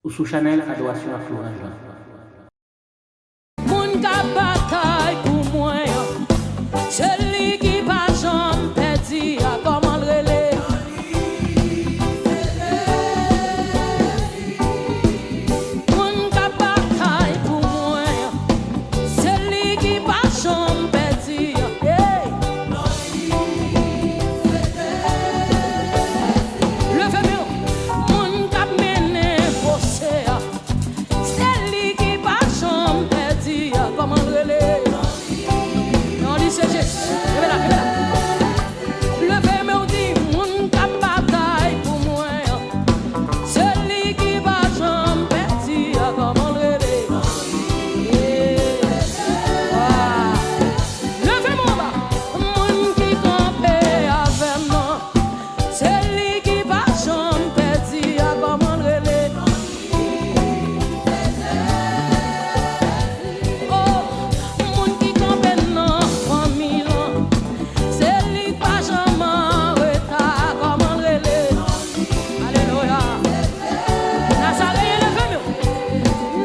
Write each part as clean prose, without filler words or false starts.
ou sous Chanel Adoration à Florent Jean. Moun ka bataille pour moi, celui qui va jamais perdre, a comment le relais. Moun ka bataille pour moi, celui qui va jamais perdre, hey. Levez-moi, moun ka mené bossé, celui qui va jamais perdre, comment le relais. Non, lui c'est Jésus. Levez la, levez la. Levez-moi, on dit, moun ka bataille pour moi, celui qui va jamais perdre, comment le relais. Ah. Levez-moi bas, moun qui campe avec moi, celui qui va jamais perdre, comment le relais. Oh, moun qui campe dans famille, celui qui va jamais en retard, comment le relais. Alléluia. Nazaré, levez-moi.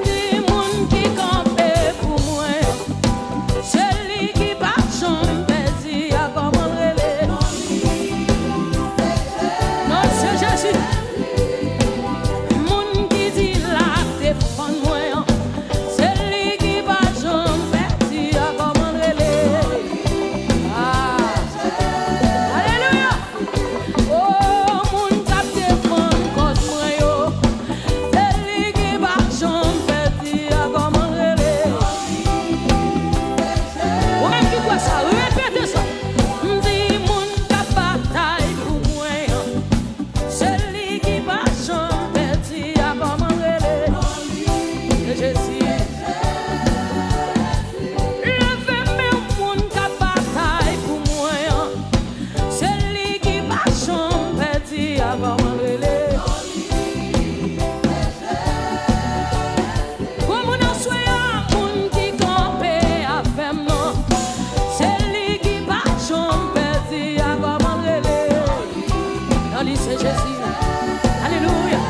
Dis moun qui campe pour moi, celui qui va jamais perdre, comment le relais. Non, c'est Jésus. Moun qui dit la défend moi, celui qui va jamais perdre, comment le relais. Ah. Alléluia. Oh, moun qui défend cause moi yo, celui qui va jamais perdre, comment le relais. Ou même qui croit ça, répétez ça. Dis moun qui bataille pour moi, celui qui va jamais perdre, comment le relais. C'est Jésus. Levez-moi, moun qui bataille pour moi, celui qui va jamais perdre, comment le relais. Pour moun en soyant, moun qui campe avec moi, celui qui va jamais perdre, comment le relais. Non, lui c'est Jésus. Alléluia.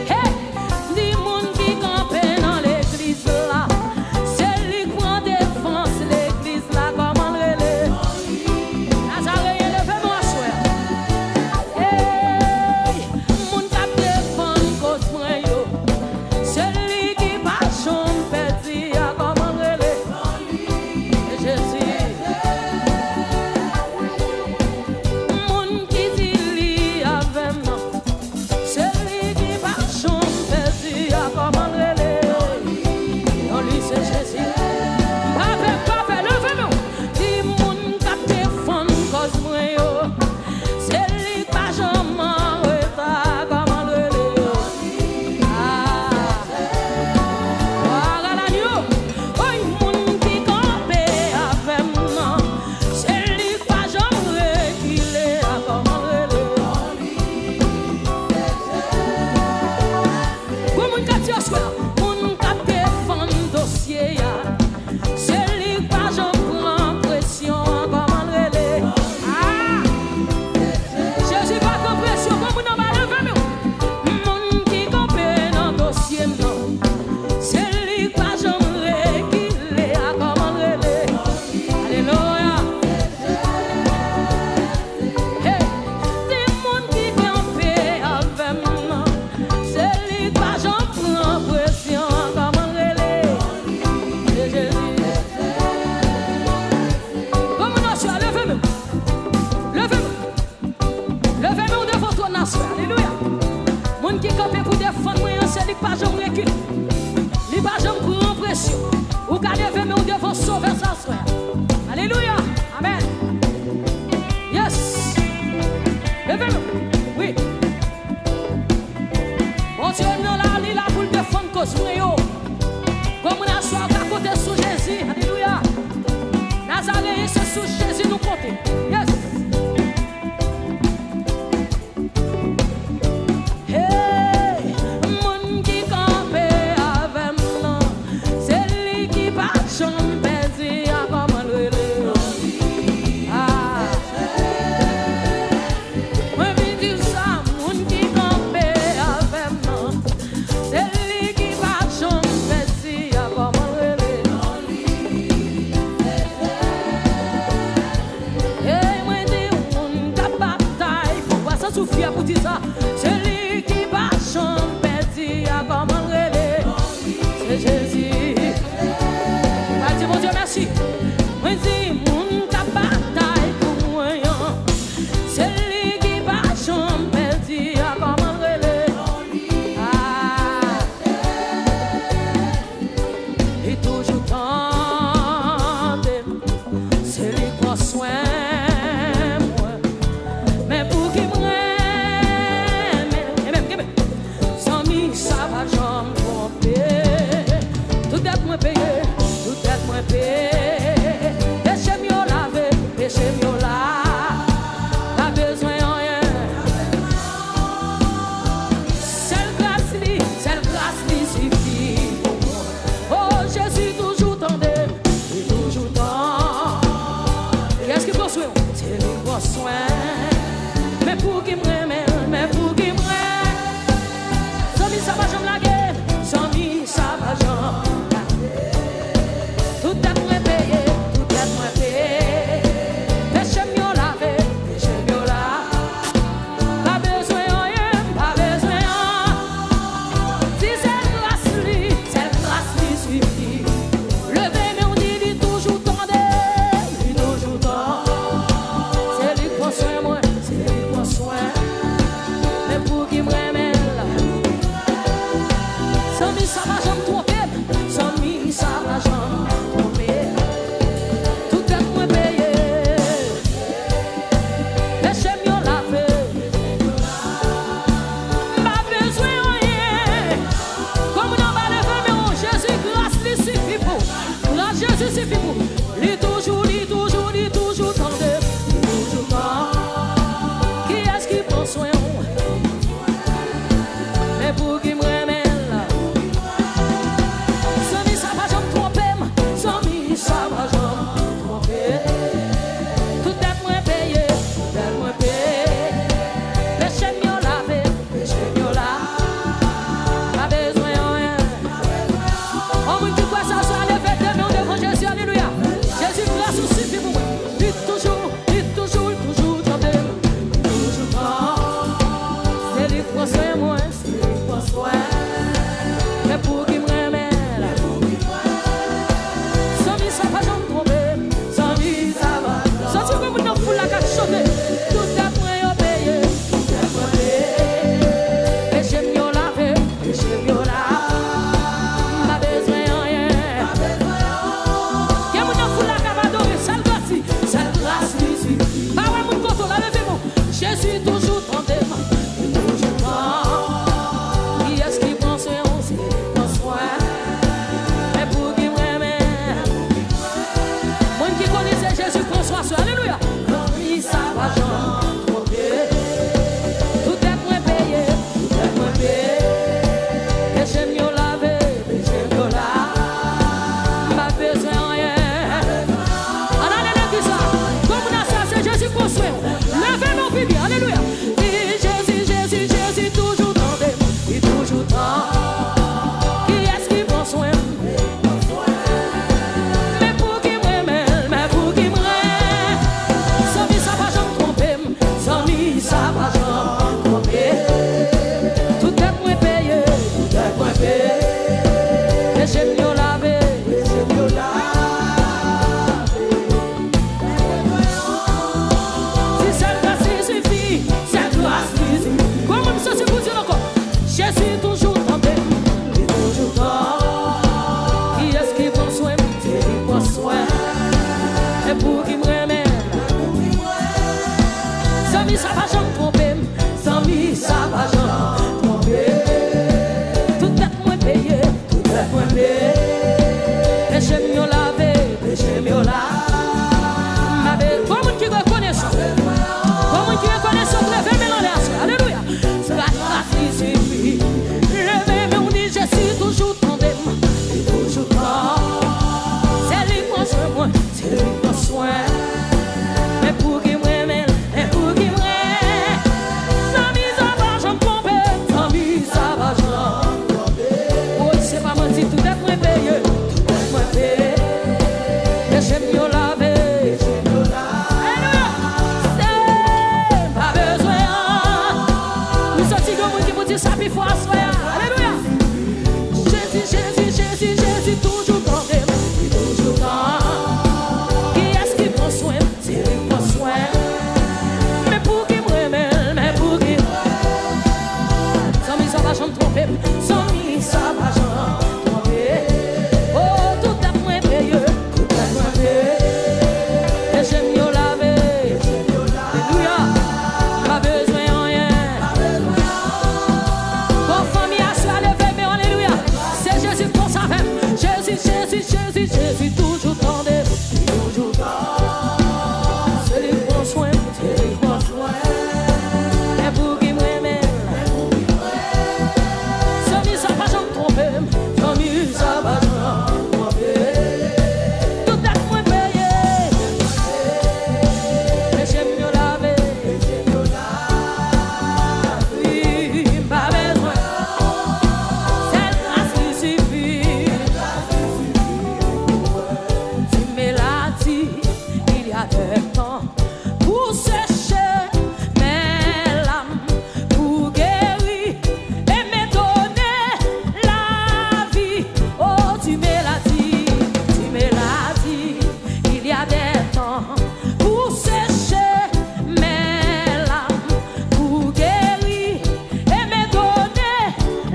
Hey, dis moun qui campe dans l'église là, celui qui prend défense l'église là, comment le relais. Nazaré, levez-moi soir. Hey, moun qui défend cause moi yo, celui qui va jamais perdre, comment le relais. C'est Jésus. Moun qui dit li avec moi, celui qui va jamais perdre, comment le relais. Non, lui c'est Jésus. Pape, levez-moi. Dis moun qui défend cause moi yo, celui qui va jamais en retard, comment le relais. Ah. Voilà l'agneau. Oh, moun qui campe avec moi, celui qui va jamais reculer, comment le relais. Pour moun qui tire soir, moun qui défend dossier ya, celui qui va jamais prendre pression, comment le relais. Ah. Jésus va prendre pression, comme moun en bas, levez-moi. Moun qui campe dans dossier non, celui qui va jamais reculer, comment le relais. Alléluia. Hey, des moun qui campe avec moi, celui qui va jamais prendre pression, comment le relais. C'est Jésus. Comme nous sommes, levez-moi. Levez-moi. Levez-moi devant toi, nation. Alléluia. Moun qui campe pour défendre moi, celui qui va jamais reculer. Li va jamais prendre pression. Ou ka levez-moi devant sauver sa soeur. Alléluia. Amen. Yes. Levez-moi. Oui. Bon Dieu, nous là, il là pour le défendre cause moi yo. Comme on a soir à côté sous Jésus. Alléluia. Nazaré, c'est sous Jésus nous compter. Yes. Hey, moun qui campe avec moi, celui qui va jamais perdre, comment le relais. Ah. Moi, je dis ça, moun qui campe avec moi, celui souffrir pour dire ça. C'est lui qui va chanter, dire comment rêver. C'est Jésus. Va dire mon Dieu merci. Moi dis mon ta bataille pour moi. C'est lui qui va chanter, dire comment rêver. Ah. Et toujours tendre. C'est lui qui prend soin. Péché mieux lavé, péché mieux là, pas besoin de rien. Seule grâce lui suffit. Oh Jésus toujours tendait, toujours tend. Qu'est-ce qu'il prend soin? C'est lui qui prend soin. Mais pour qui me mais pour qui me sans lui ça va jamais la guerre, sans lui ça va jamais. Toujours, toujours, toujours, toujours, dis ça puis fois soir. Alléluia. Jésus, Jésus, Jésus, Jésus, toujours dans tes mains, toujours dans. Qui est-ce qui prend soin? C'est lui qui prend soin. Mais pour qui me remèle, mais pour qui sans mis ça va jamais tromper, sans mis ça va jamais tromper. Oh, tout est moins payeux, tout est moins payeux. Et j'aime mieux laver. Alléluia. Pas besoin de rien. Bon, famille, à soi, levez, mais alléluia. C'est Jésus qu'on savait. Jésus, Jésus, Jésus, Jésus, toujours tendez, toujours tendez. C'est lui qui prend soin, c'est lui qui prend soin. Mais pour qui m'aime, sans mis ça va jamais tromper, sans mis ça va jamais tromper. Tout est moins payé. Mais j'aime mieux laver. Oui, pas besoin. C'est grâce qui suffit. Tu me l'as dit, il y a des temps pour sécher mes larmes, pour guérir et me donner la vie. Oh, tu me l'as dit, il y a des temps pour sécher mes larmes, pour guérir et me donner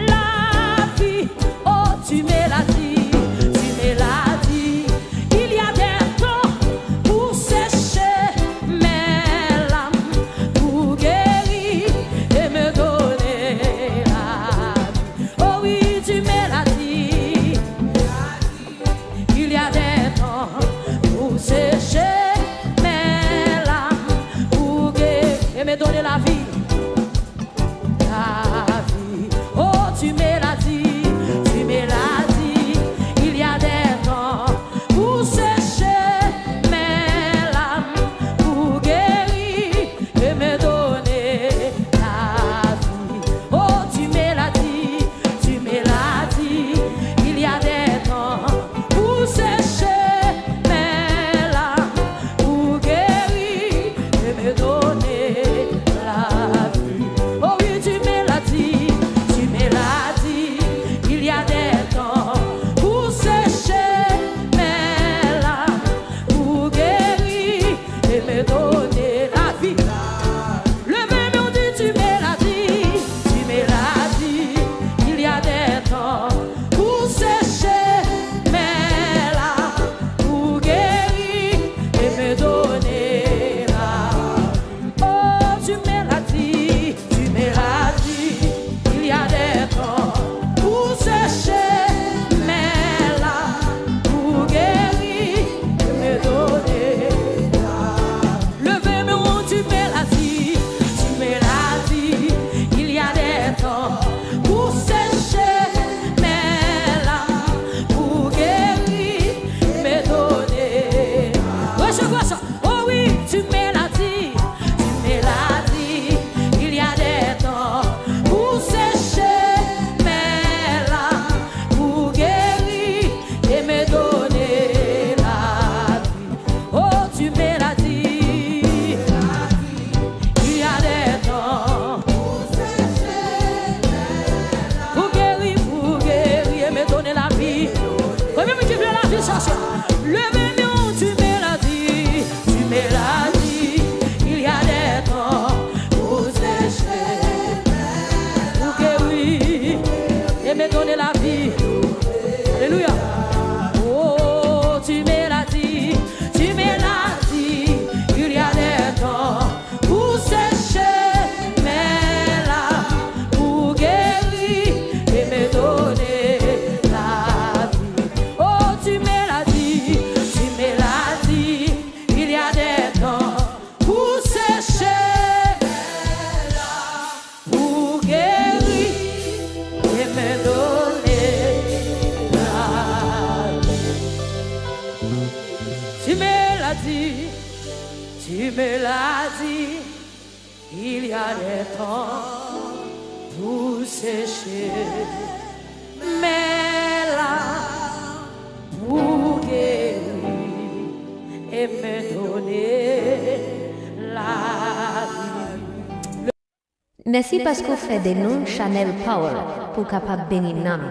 la vie. Oh, tu me l'as dit, il y a des temps pour sécher mes larmes, pour guérir et me donner la vie. Oh oui, tu me l'as dit, il y a des temps pour sécher mes larmes, pour guérir et me donner la vie. La vie. Oh, tu me l'as dit, il y a des temps pour sécher mes larmes, pour guérir et me donner la vie. Oh, tu me l'as dit, il y a des temps pour sécher mes larmes, pour guérir et me donner la vie. Oh oui, tu me l'as dit, il y a des temps pour sécher mes larmes, pour guérir et me donner la vie. Levez, on dit, tu me l'as dit, il y a des temps pour sécher mes larmes, pour guérir et me donner la vie. Oh, tu me l'as dit, il y a des temps pour sécher mes larmes, pour guérir et me donner la vie. Levez, on tu me l'as dit, il y a des temps pour sécher mes larmes, pour guérir et me donner. Ouais, je vois ça. Oh oui, tu me l'as dit, il y a des temps pour sécher mes larmes, pour guérir et me donner la vie. Oh, tu me l'as dit, il y a des temps pour guérir et me donner la vie. Combien tu veux la vie, ça soir? Levez, tu me l'as dit, il y a des temps pour sécher, pour guérir et me donner la vie. Alléluia. Oh, tu me l'as dit, il y a des temps pour sécher mes larmes, pour guérir et me donner la vie. Oh, tu me l'as dit, il y a des temps pour sécher mes larmes, pour guérir et me donner la vie. Tu me l'as dit, il y a des temps pour sécher mes larmes, pour guérir et me donner la vie. Merci parce qu'on fait des noms Chanel Power pour capable bénir nami.